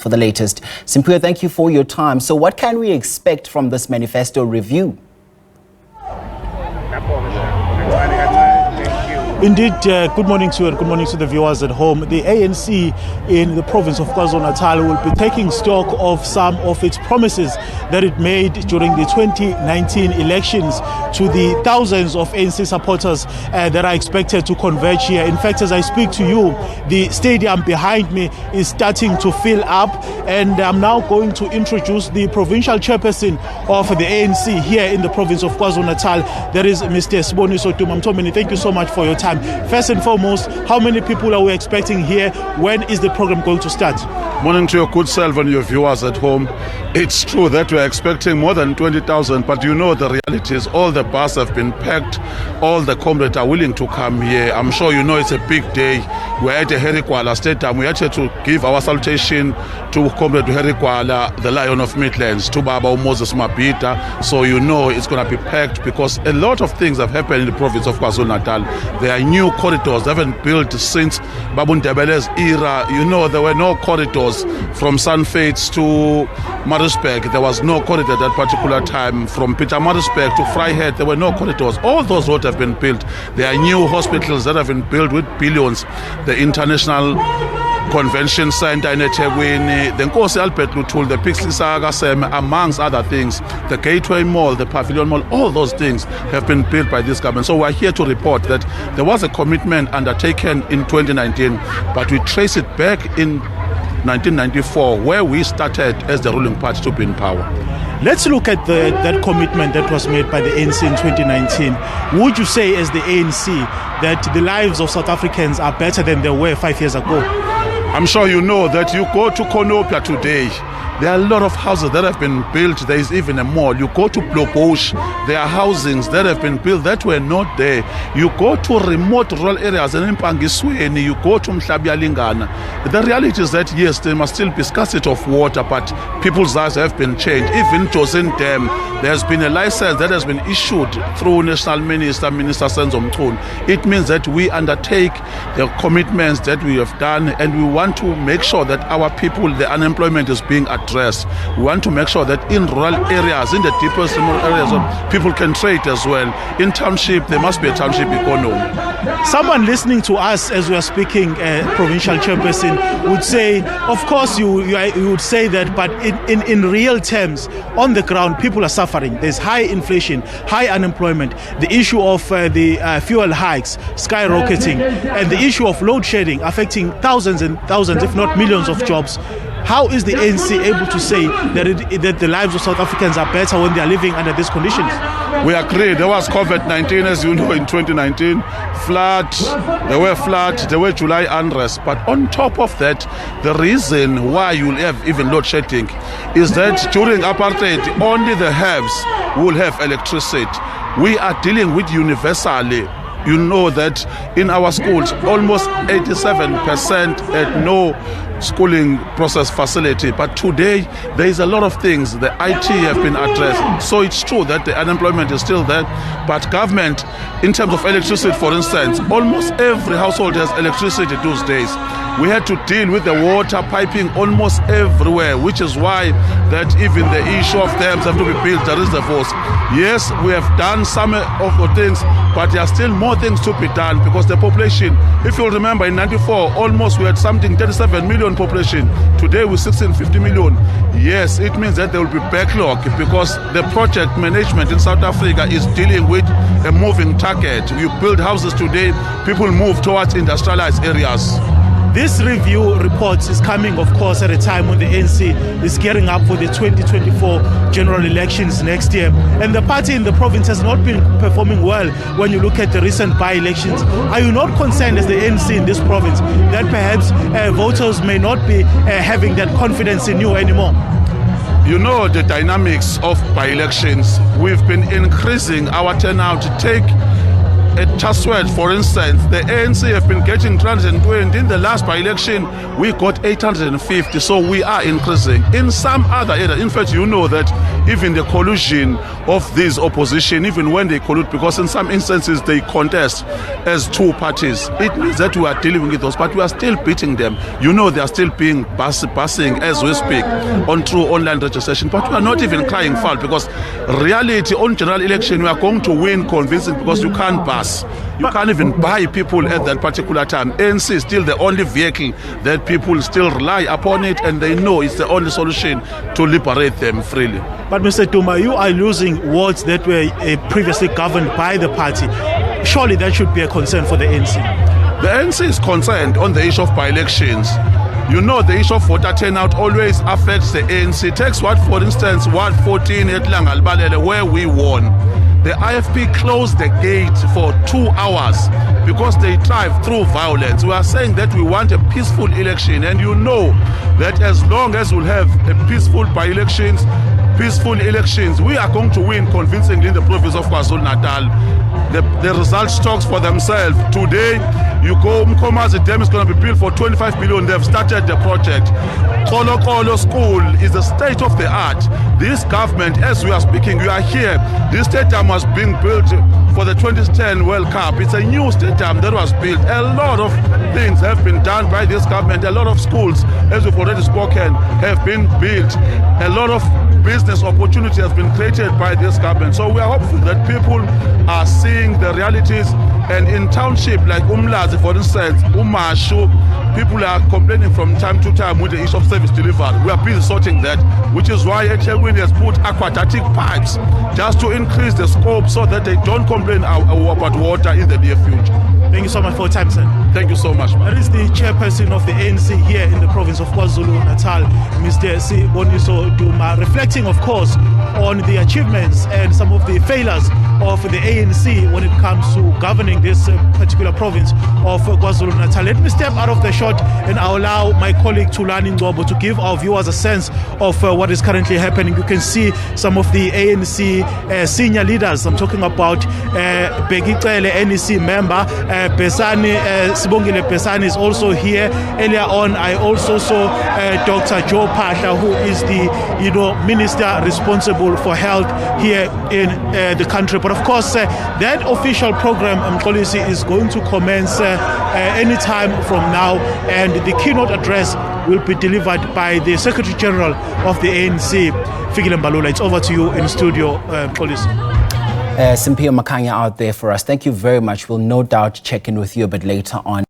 for the latest. Simphiwe, thank you for your time. So what can we expect from this manifesto review? Indeed, good morning to you and good morning to the viewers at home. The ANC in the province of Kwazulu-Natal will be taking stock of some of its promises that it made during the 2019 elections to the thousands of ANC supporters that are expected to converge here. In fact, as I speak to you, the stadium behind me is starting to fill up, and I'm now going to introduce the provincial chairperson of the ANC here in the province of KwaZulu-Natal. That is Mr. Siboniso Tumamtomini. Thank you so much for your time. First and foremost, how many people are we expecting here? When is the program going to start? Morning to your good self and your viewers at home. It's true that we're expecting more than 20,000, but you know the reality is all the buses have been packed, all the comrades are willing to come here. I'm sure you know it's a big day. We're at the Harry Gwala Stadium. We're here to give our salutation to Comrade Harry Gwala, the Lion of Midlands, to Baba Moses Mabhida. So you know it's going to be packed because a lot of things have happened in the province of KwaZulu-Natal. There are new corridors that haven't built since Babu Ndebele's era. You know, there were no corridors from Sunfates to Maritzburg. There was no corridor at that particular time. From Pietermaritzburg to Vryheid, there were no corridors. All those roads have been built. There are new hospitals that have been built with billions. The International Convention Center in eThekwini, the Nkosi Albert Luthuli, the Pixley Kaseme, amongst other things, the Gateway Mall, the Pavilion Mall, all those things have been built by this government. So we're here to report that there was a commitment undertaken in 2019, but we trace it back in 1994, where we started as the ruling party to be in power. Let's look at that commitment that was made by the ANC in 2019. Would you say, as the ANC, that the lives of South Africans are better than they were 5 years ago? I'm sure you know that you go to Konopia today, there are a lot of houses that have been built. There is even a mall. You go to Blobosh, there are housings that have been built that were not there. You go to remote rural areas in Mpangisweni, you go to Mhlabya-Lingana. The reality is that, yes, there must still be scarcity of water, but people's lives have been changed. Even Tosin Dam, there has been a license that has been issued through National Minister Senzo Mchunu. It means that we undertake the commitments that we have done, and we want to make sure that our people, the unemployment is being addressed. We want to make sure that in rural areas, in the deepest remote areas, people can trade as well. In township, there must be a township economy. Someone listening to us as we are speaking, provincial chairperson, would say, of course you would say that, but in real terms, on the ground, people are suffering. There's high inflation, high unemployment, the issue of the fuel hikes skyrocketing, and the issue of load shedding affecting thousands and thousands, if not millions of jobs. How is the ANC able to say that the lives of South Africans are better when they are living under these conditions? We agree. There was COVID-19, as you know, in 2019. There were July unrest. But on top of that, the reason why you'll have even load shedding is that during apartheid, only the haves will have electricity. We are dealing with universally. You know that in our schools, almost 87% had no schooling process facility. But today, there is a lot of things. The IT have been addressed. So it's true that the unemployment is still there. But government, in terms of electricity, for instance, almost every household has electricity these days. We had to deal with the water piping almost everywhere, which is why that even the issue of dams have to be built, the reservoirs. Yes, we have done some of the things, but there are still more things to be done because the population, if you'll remember, in 94, almost we had something 37 million population. Today we're 1650 million. Yes, it means that there will be backlog because the project management in South Africa is dealing with a moving target. You build houses today, people move towards industrialized areas. This review report is coming, of course, at a time when the ANC is gearing up for the 2024 general elections next year. And the party in the province has not been performing well when you look at the recent by-elections. Are you not concerned as the ANC in this province that perhaps voters may not be having that confidence in you anymore? You know the dynamics of by-elections. We've been increasing our turnout. Take at Chaswell, for instance, the ANC have been getting 320. In the last by-election, we got 850. So we are increasing. In some other areas, in fact, you know that even the collusion of this opposition, even when they collude, because in some instances they contest as two parties, it means that we are dealing with those, but we are still beating them. You know, they are still being passing as we speak on true online registration, but we are not even crying foul, because reality on general election, we are going to win convincing, because you can't pass. You can't even buy people at that particular time. ANC is still the only vehicle that people still rely upon it, and they know it's the only solution to liberate them freely. But Mr. Duma, you are losing wards that were previously governed by the party. Surely that should be a concern for the ANC. The ANC is concerned on the issue of by-elections. You know, the issue of voter turnout always affects the ANC. Takes what, for instance, Ward 14 at Langalbalele, where we won. The IFP closed the gate for 2 hours because they thrive through violence. We are saying that we want a peaceful election, and you know that as long as we'll have a peaceful by-elections, peaceful elections, we are going to win convincingly in the province of Kwazulu-Natal. The results talks for themselves. Today, you go, Mkomazi Dam is going to be built for 25 billion. They've started the project. Kolo Kolo School is the state of the art. This government, as we are speaking, we are here. This stadium was being built for the 2010 World Cup. It's a new stadium that was built. A lot of things have been done by this government. A lot of schools, as we've already spoken, have been built. A lot of business opportunity has been created by this government. So we are hopeful that people are seeing the realities. And in township like Umlazi, for instance, Umashu, people are complaining from time to time with the issue of service delivery. We are busy sorting that, which is why HLWIN has put aquatic pipes just to increase the scope so that they don't complain about water in the near future. Thank you so much for your time, sir. Thank you so much. That is the chairperson of the ANC here in the province of KwaZulu-Natal, Mr. Siboniso Duma, reflecting, of course, on the achievements and some of the failures of the ANC when it comes to governing this particular province of KwaZulu-Natal. Let me step out of the shot and I'll allow my colleague Tulani Ngobo to give our viewers a sense of what is currently happening. You can see some of the ANC senior leaders. I'm talking about Begicele NEC member, Besani, Sibongile Besani is also here. Earlier on, I also saw Dr. Joe Pasha, who is the minister responsible for health here in the country. But of course, that official program policy is going to commence any time from now, and the keynote address will be delivered by the Secretary General of the ANC, Fikile Mbalula. It's over to you in studio, policy. Simphiwe Makhanya out there for us. Thank you very much. We'll no doubt check in with you a bit later on.